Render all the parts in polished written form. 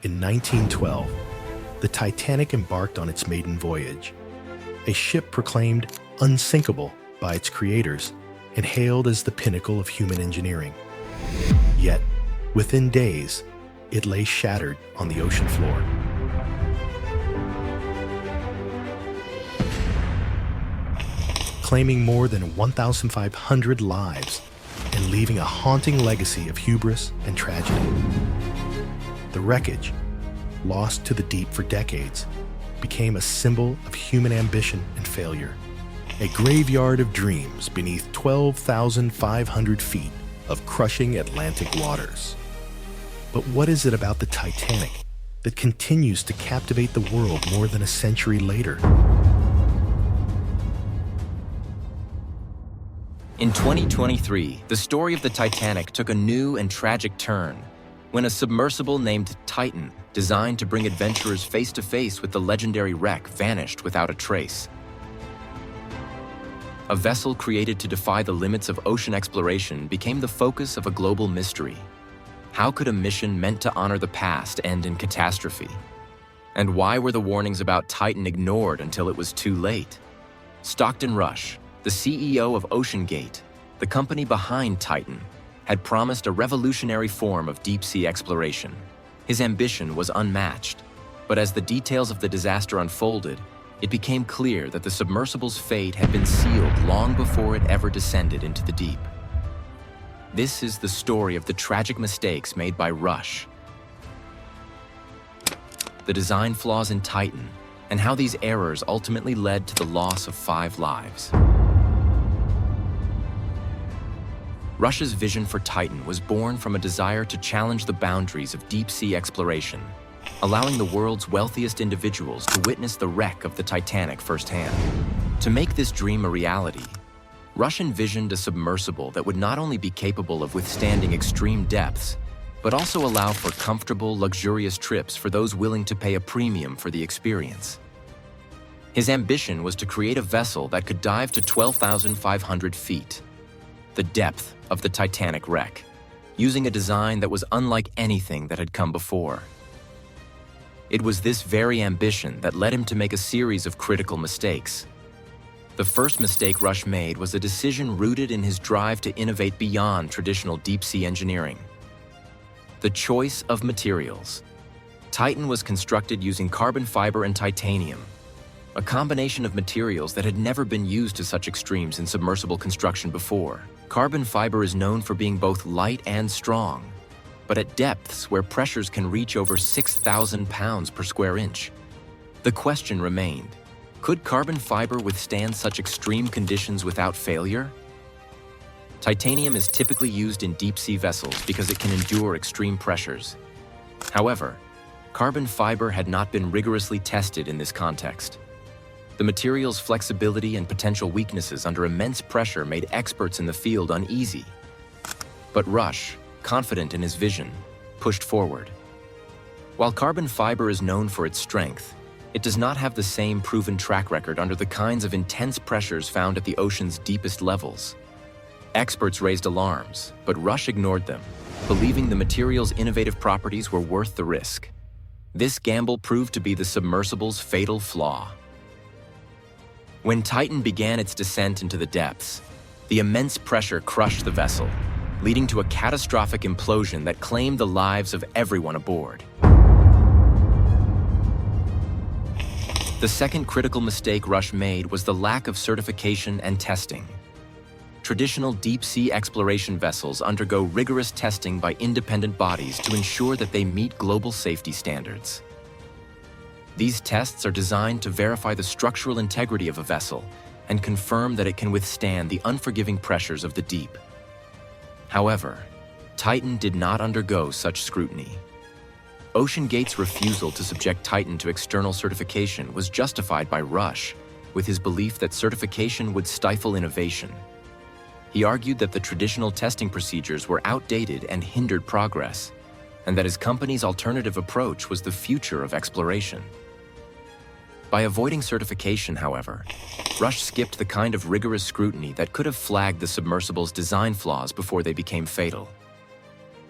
In 1912, the Titanic embarked on its maiden voyage, a ship proclaimed unsinkable by its creators and hailed as the pinnacle of human engineering. Yet, within days, it lay shattered on the ocean floor. Claiming more than 1,500 lives and leaving a haunting legacy of hubris and tragedy. The wreckage, lost to the deep for decades, became a symbol of human ambition and failure, a graveyard of dreams beneath 12,500 feet of crushing Atlantic waters. But what is it about the Titanic that continues to captivate the world more than a century later? In 2023, the story of the Titanic took a new and tragic turn when a submersible named Titan, designed to bring adventurers face-to-face with the legendary wreck, vanished without a trace. A vessel created to defy the limits of ocean exploration became the focus of a global mystery. How could a mission meant to honor the past end in catastrophe? And why were the warnings about Titan ignored until it was too late? Stockton Rush, the CEO of OceanGate, the company behind Titan, had promised a revolutionary form of deep-sea exploration. His ambition was unmatched, but as the details of the disaster unfolded, it became clear that the submersible's fate had been sealed long before it ever descended into the deep. This is the story of the tragic mistakes made by Rush, the design flaws in Titan, and how these errors ultimately led to the loss of 5 lives. Rush's vision for Titan was born from a desire to challenge the boundaries of deep-sea exploration, allowing the world's wealthiest individuals to witness the wreck of the Titanic firsthand. To make this dream a reality, Rush envisioned a submersible that would not only be capable of withstanding extreme depths, but also allow for comfortable, luxurious trips for those willing to pay a premium for the experience. His ambition was to create a vessel that could dive to 12,500 feet, the depth of the Titanic wreck, using a design that was unlike anything that had come before. It was this very ambition that led him to make a series of critical mistakes. The first mistake Rush made was a decision rooted in his drive to innovate beyond traditional deep-sea engineering. The choice of materials. Titan was constructed using carbon fiber and titanium, a combination of materials that had never been used to such extremes in submersible construction before. Carbon fiber is known for being both light and strong, but at depths where pressures can reach over 6,000 pounds per square inch. The question remained, could carbon fiber withstand such extreme conditions without failure? Titanium is typically used in deep-sea vessels because it can endure extreme pressures. However, carbon fiber had not been rigorously tested in this context. The material's flexibility and potential weaknesses under immense pressure made experts in the field uneasy. But Rush, confident in his vision, pushed forward. While carbon fiber is known for its strength, it does not have the same proven track record under the kinds of intense pressures found at the ocean's deepest levels. Experts raised alarms, but Rush ignored them, believing the material's innovative properties were worth the risk. This gamble proved to be the submersible's fatal flaw. When Titan began its descent into the depths, the immense pressure crushed the vessel, leading to a catastrophic implosion that claimed the lives of everyone aboard. The second critical mistake Rush made was the lack of certification and testing. Traditional deep-sea exploration vessels undergo rigorous testing by independent bodies to ensure that they meet global safety standards. These tests are designed to verify the structural integrity of a vessel and confirm that it can withstand the unforgiving pressures of the deep. However, Titan did not undergo such scrutiny. OceanGate's refusal to subject Titan to external certification was justified by Rush, with his belief that certification would stifle innovation. He argued that the traditional testing procedures were outdated and hindered progress, and that his company's alternative approach was the future of exploration. By avoiding certification, however, Rush skipped the kind of rigorous scrutiny that could have flagged the submersible's design flaws before they became fatal.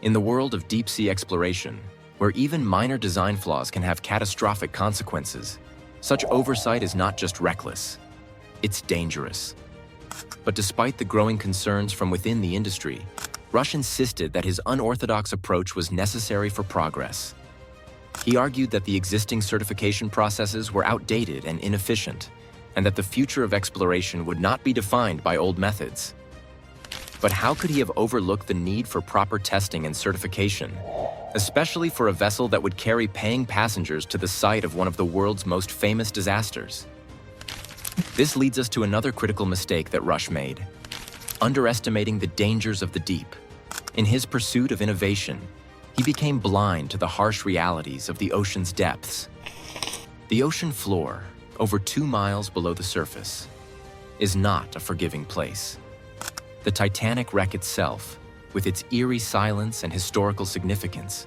In the world of deep-sea exploration, where even minor design flaws can have catastrophic consequences. Such oversight is not just reckless, it's dangerous. But despite the growing concerns from within the industry, Rush insisted that his unorthodox approach was necessary for progress. He argued that the existing certification processes were outdated and inefficient, and that the future of exploration would not be defined by old methods. But how could he have overlooked the need for proper testing and certification, especially for a vessel that would carry paying passengers to the site of one of the world's most famous disasters? This leads us to another critical mistake that Rush made: underestimating the dangers of the deep. In his pursuit of innovation, he became blind to the harsh realities of the ocean's depths. The ocean floor, over 2 miles below the surface, is not a forgiving place. The Titanic wreck itself, with its eerie silence and historical significance,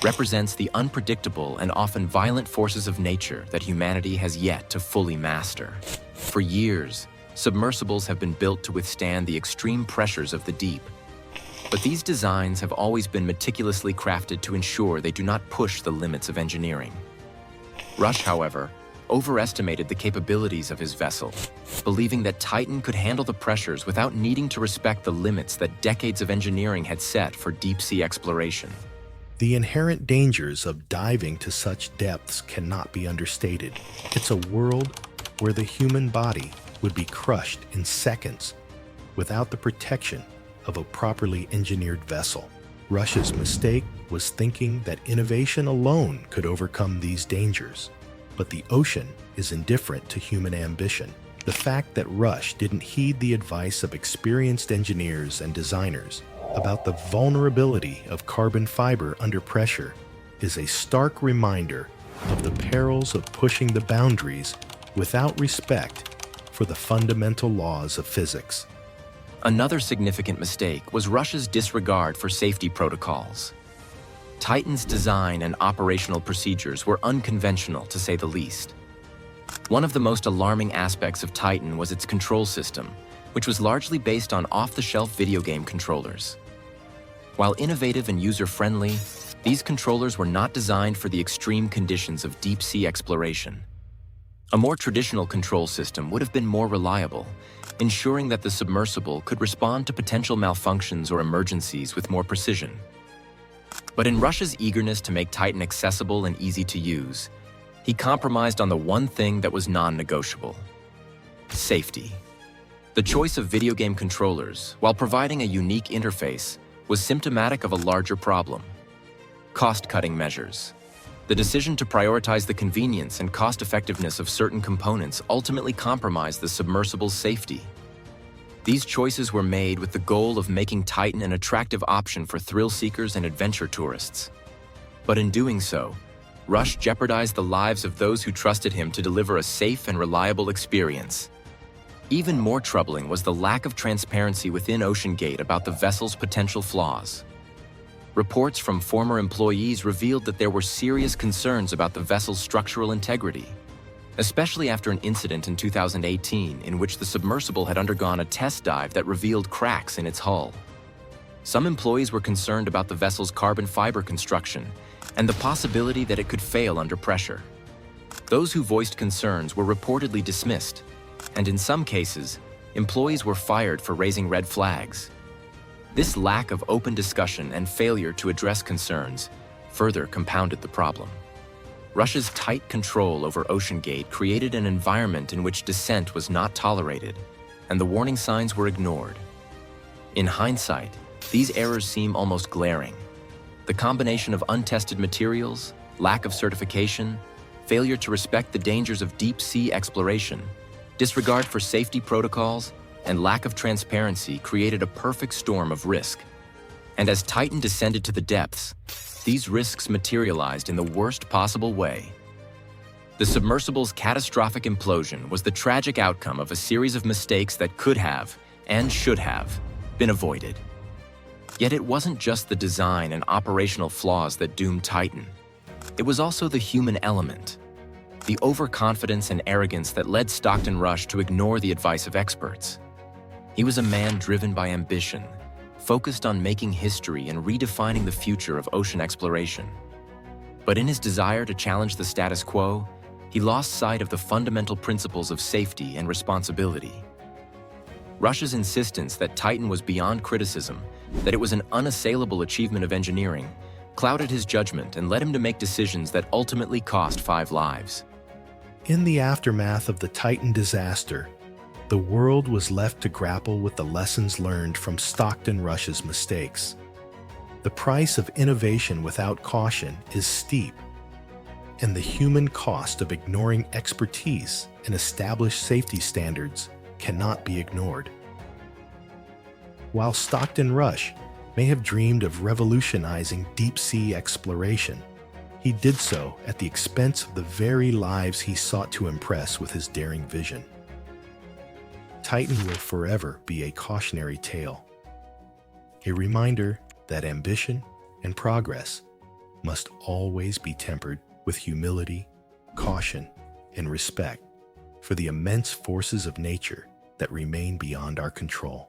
represents the unpredictable and often violent forces of nature that humanity has yet to fully master. For years, submersibles have been built to withstand the extreme pressures of the deep. But these designs have always been meticulously crafted to ensure they do not push the limits of engineering. Rush, however, overestimated the capabilities of his vessel, believing that Titan could handle the pressures without needing to respect the limits that decades of engineering had set for deep-sea exploration. The inherent dangers of diving to such depths cannot be understated. It's a world where the human body would be crushed in seconds without the protection of a properly engineered vessel. Rush's mistake was thinking that innovation alone could overcome these dangers. But the ocean is indifferent to human ambition. The fact that Rush didn't heed the advice of experienced engineers and designers about the vulnerability of carbon fiber under pressure is a stark reminder of the perils of pushing the boundaries without respect for the fundamental laws of physics. Another significant mistake was Rush's disregard for safety protocols. Titan's design and operational procedures were unconventional, to say the least. One of the most alarming aspects of Titan was its control system, which was largely based on off-the-shelf video game controllers. While innovative and user-friendly, these controllers were not designed for the extreme conditions of deep-sea exploration. A more traditional control system would have been more reliable, ensuring that the submersible could respond to potential malfunctions or emergencies with more precision. But in Rush's eagerness to make Titan accessible and easy to use, he compromised on the one thing that was non-negotiable: safety. The choice of video game controllers, while providing a unique interface, was symptomatic of a larger problem: cost-cutting measures. The decision to prioritize the convenience and cost-effectiveness of certain components ultimately compromised the submersible's safety. These choices were made with the goal of making Titan an attractive option for thrill-seekers and adventure tourists. But in doing so, Rush jeopardized the lives of those who trusted him to deliver a safe and reliable experience. Even more troubling was the lack of transparency within OceanGate about the vessel's potential flaws. Reports from former employees revealed that there were serious concerns about the vessel's structural integrity, especially after an incident in 2018 in which the submersible had undergone a test dive that revealed cracks in its hull. Some employees were concerned about the vessel's carbon fiber construction and the possibility that it could fail under pressure. Those who voiced concerns were reportedly dismissed, and in some cases, employees were fired for raising red flags. This lack of open discussion and failure to address concerns further compounded the problem. Rush's tight control over OceanGate created an environment in which dissent was not tolerated, and the warning signs were ignored. In hindsight, these errors seem almost glaring. The combination of untested materials, lack of certification, failure to respect the dangers of deep-sea exploration, disregard for safety protocols, and lack of transparency created a perfect storm of risk. And as Titan descended to the depths, these risks materialized in the worst possible way. The submersible's catastrophic implosion was the tragic outcome of a series of mistakes that could have, and should have, been avoided. Yet it wasn't just the design and operational flaws that doomed Titan. It was also the human element, the overconfidence and arrogance that led Stockton Rush to ignore the advice of experts. He was a man driven by ambition, focused on making history and redefining the future of ocean exploration. But in his desire to challenge the status quo, he lost sight of the fundamental principles of safety and responsibility. Rush's insistence that Titan was beyond criticism, that it was an unassailable achievement of engineering, clouded his judgment and led him to make decisions that ultimately cost 5 lives. In the aftermath of the Titan disaster, the world was left to grapple with the lessons learned from Stockton Rush's mistakes. The price of innovation without caution is steep, and the human cost of ignoring expertise and established safety standards cannot be ignored. While Stockton Rush may have dreamed of revolutionizing deep-sea exploration, he did so at the expense of the very lives he sought to impress with his daring vision. Titan will forever be a cautionary tale, a reminder that ambition and progress must always be tempered with humility, caution, and respect for the immense forces of nature that remain beyond our control.